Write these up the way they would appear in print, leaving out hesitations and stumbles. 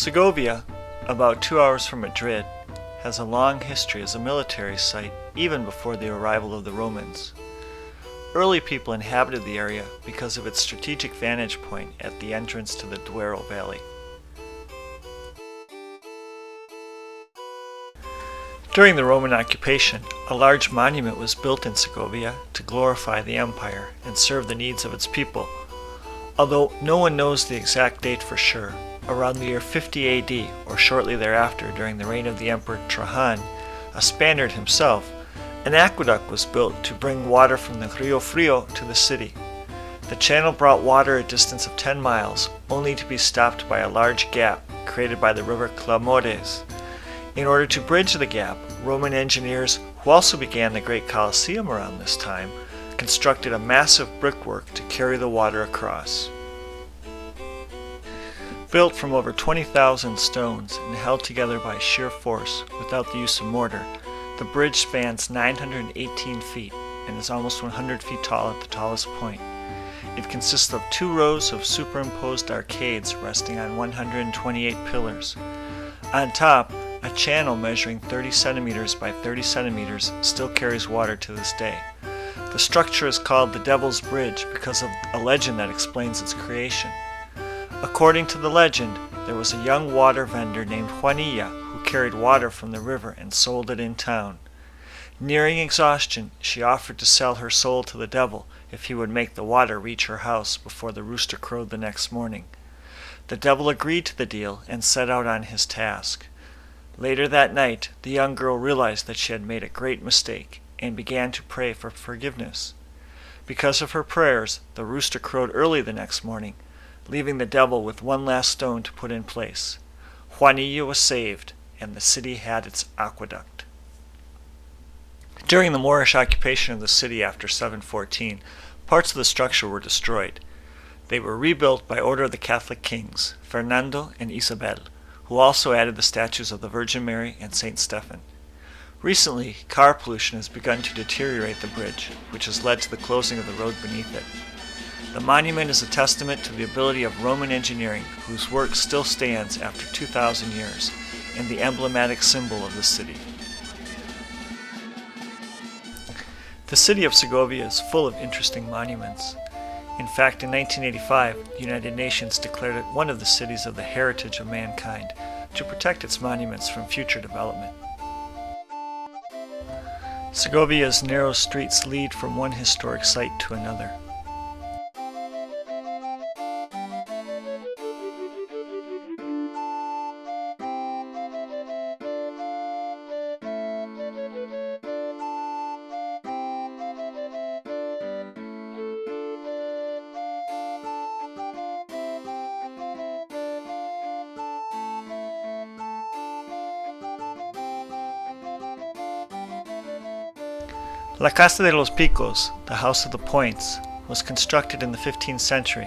Segovia, about 2 hours from Madrid, has a long history as a military site even before the arrival of the Romans. Early people inhabited the area because of its strategic vantage point at the entrance to the Duero Valley. During the Roman occupation, a large monument was built in Segovia to glorify the empire and serve the needs of its people. Although no one knows the exact date for sure, around the year 50 AD or shortly thereafter during the reign of the Emperor Trajan, a Spaniard himself, an aqueduct was built to bring water from the Rio Frio to the city. The channel brought water a distance of 10 miles, only to be stopped by a large gap created by the river Clamores. In order to bridge the gap, Roman engineers, who also began the Great Colosseum around this time, constructed a massive brickwork to carry the water across. Built from over 20,000 stones and held together by sheer force without the use of mortar, the bridge spans 918 feet and is almost 100 feet tall at the tallest point. It consists of 2 rows of superimposed arcades resting on 128 pillars. On top, a channel measuring 30 centimeters by 30 centimeters still carries water to this day. The structure is called the Devil's Bridge because of a legend that explains its creation. According to the legend, there was a young water vendor named Juanilla who carried water from the river and sold it in town. Nearing exhaustion, she offered to sell her soul to the devil if he would make the water reach her house before the rooster crowed the next morning. The devil agreed to the deal and set out on his task. Later that night, the young girl realized that she had made a great mistake and began to pray for forgiveness. Because of her prayers, the rooster crowed early the next morning, leaving the devil with one last stone to put in place. Juanilla was saved, and the city had its aqueduct. During the Moorish occupation of the city after 714, parts of the structure were destroyed. They were rebuilt by order of the Catholic kings, Fernando and Isabel, who also added the statues of the Virgin Mary and Saint Stephen. Recently, car pollution has begun to deteriorate the bridge, which has led to the closing of the road beneath it. The monument is a testament to the ability of Roman engineering, whose work still stands after 2,000 years, and the emblematic symbol of the city. The city of Segovia is full of interesting monuments. In fact, in 1985, the United Nations declared it one of the cities of the heritage of mankind to protect its monuments from future development. Segovia's narrow streets lead from one historic site to another. La Casa de los Picos, the House of the Points, was constructed in the 15th century.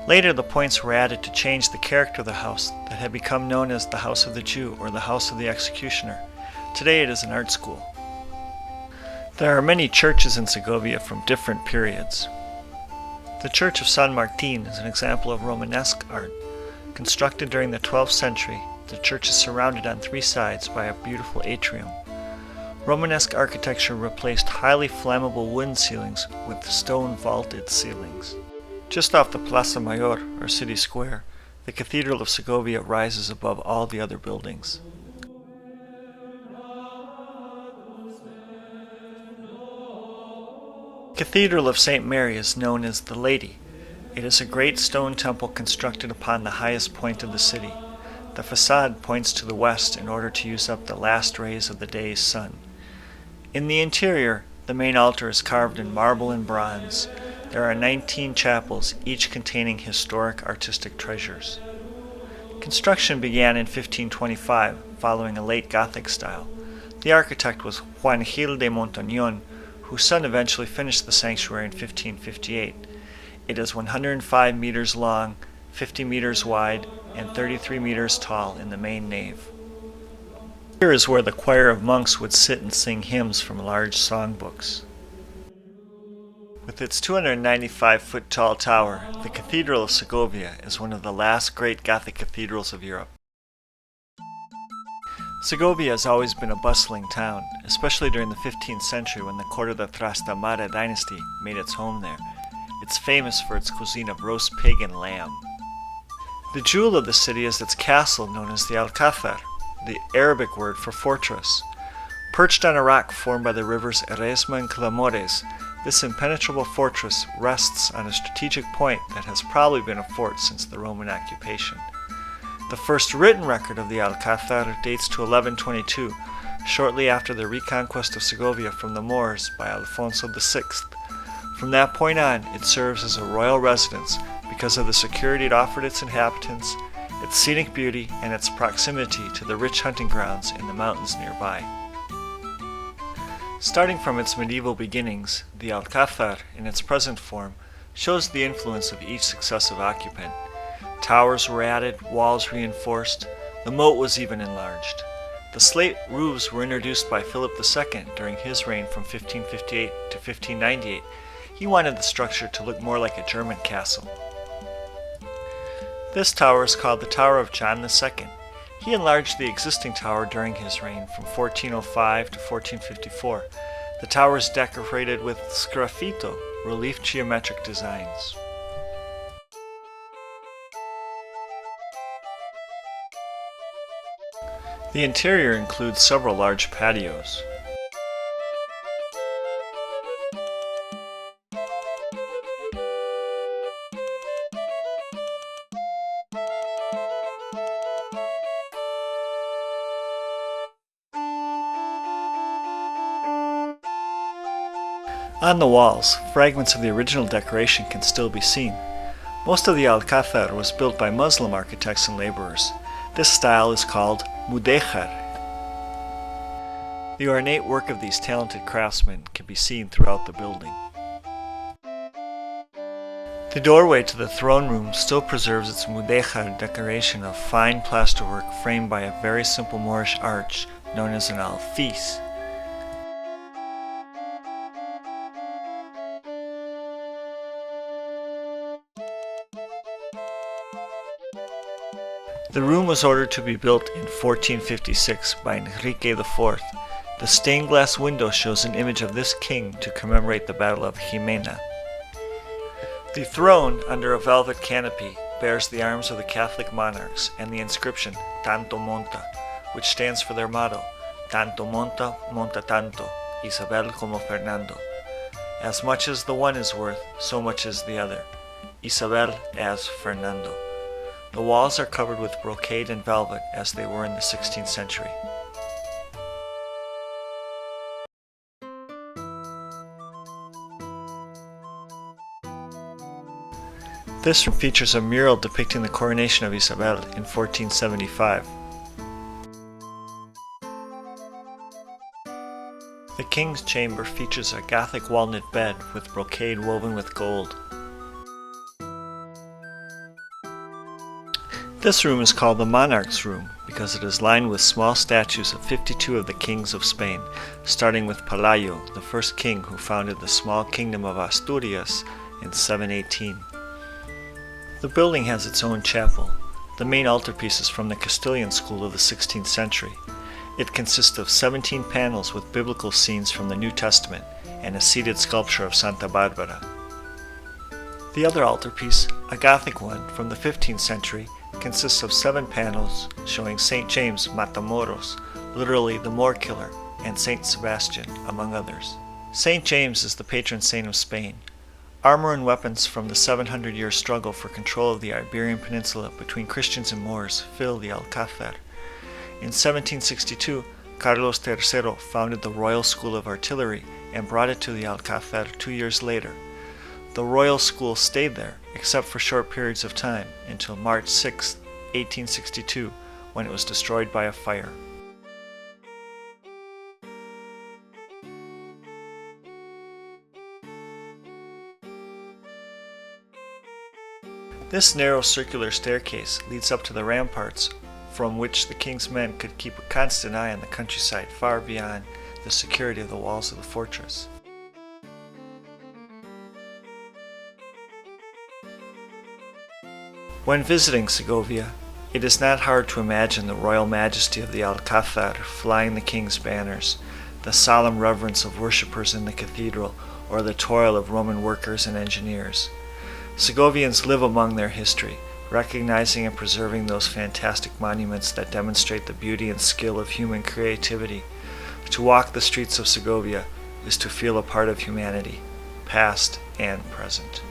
Later the points were added to change the character of the house that had become known as the House of the Jew or the House of the Executioner. Today it is an art school. There are many churches in Segovia from different periods. The Church of San Martin is an example of Romanesque art. Constructed during the 12th century, the church is surrounded on 3 sides by a beautiful atrium. Romanesque architecture replaced highly flammable wooden ceilings with stone vaulted ceilings. Just off the Plaza Mayor, or city square, the Cathedral of Segovia rises above all the other buildings. The Cathedral of St. Mary is known as the Lady. It is a great stone temple constructed upon the highest point of the city. The facade points to the west in order to use up the last rays of the day's sun. In the interior, the main altar is carved in marble and bronze. There are 19 chapels, each containing historic artistic treasures. Construction began in 1525, following a late Gothic style. The architect was Juan Gil de Montañón, whose son eventually finished the sanctuary in 1558. It is 105 meters long, 50 meters wide, and 33 meters tall in the main nave. Here is where the choir of monks would sit and sing hymns from large songbooks. With its 295-foot tall tower, the Cathedral of Segovia is one of the last great Gothic cathedrals of Europe. Segovia has always been a bustling town, especially during the 15th century when the court of the Trastamara dynasty made its home there. It's famous for its cuisine of roast pig and lamb. The jewel of the city is its castle known as the Alcázar, the Arabic word for fortress. Perched on a rock formed by the rivers Eresma and Clamores, this impenetrable fortress rests on a strategic point that has probably been a fort since the Roman occupation. The first written record of the Alcázar dates to 1122, shortly after the reconquest of Segovia from the Moors by Alfonso VI. From that point on, it serves as a royal residence because of the security it offered its inhabitants, its scenic beauty, and its proximity to the rich hunting grounds in the mountains nearby. Starting from its medieval beginnings, the Alcázar, in its present form, shows the influence of each successive occupant. Towers were added, walls reinforced, the moat was even enlarged. The slate roofs were introduced by Philip II during his reign from 1558 to 1598. He wanted the structure to look more like a German castle. This tower is called the Tower of John II. He enlarged the existing tower during his reign from 1405 to 1454. The tower is decorated with sgraffito, relief geometric designs. The interior includes several large patios. On the walls, fragments of the original decoration can still be seen. Most of the Alcázar was built by Muslim architects and laborers. This style is called mudéjar. The ornate work of these talented craftsmen can be seen throughout the building. The doorway to the throne room still preserves its mudéjar decoration of fine plasterwork framed by a very simple Moorish arch known as an alfiz. The room was ordered to be built in 1456 by Enrique IV. The stained glass window shows an image of this king to commemorate the Battle of Jimena. The throne, under a velvet canopy, bears the arms of the Catholic monarchs and the inscription Tanto Monta, which stands for their motto, Tanto monta, monta tanto, Isabel como Fernando. As much as the one is worth, so much is the other, Isabel as Fernando. The walls are covered with brocade and velvet as they were in the 16th century. This room features a mural depicting the coronation of Isabel in 1475. The king's chamber features a Gothic walnut bed with brocade woven with gold. This room is called the Monarch's Room because it is lined with small statues of 52 of the kings of Spain, starting with Pelayo, the first king who founded the small kingdom of Asturias in 718. The building has its own chapel. The main altarpiece is from the Castilian school of the 16th century. It consists of 17 panels with biblical scenes from the New Testament and a seated sculpture of Santa Barbara. The other altarpiece, a Gothic one from the 15th century, consists of 7 panels showing St. James Matamoros, literally the Moor Killer, and St. Sebastian, among others. St. James is the patron saint of Spain. Armor and weapons from the 700-year struggle for control of the Iberian Peninsula between Christians and Moors fill the Alcázar. In 1762, Carlos III founded the Royal School of Artillery and brought it to the Alcázar 2 years later. The Royal School stayed there, except for short periods of time, until March 6, 1862, when it was destroyed by a fire. This narrow circular staircase leads up to the ramparts, from which the king's men could keep a constant eye on the countryside far beyond the security of the walls of the fortress. When visiting Segovia, It is not hard to imagine the royal majesty of the Alcázar flying the king's banners, the solemn reverence of worshippers in the cathedral, or the toil of Roman workers and engineers. Segovians live among their history, recognizing and preserving those fantastic monuments that demonstrate the beauty and skill of human creativity. To walk the streets of Segovia is to feel a part of humanity, past and present.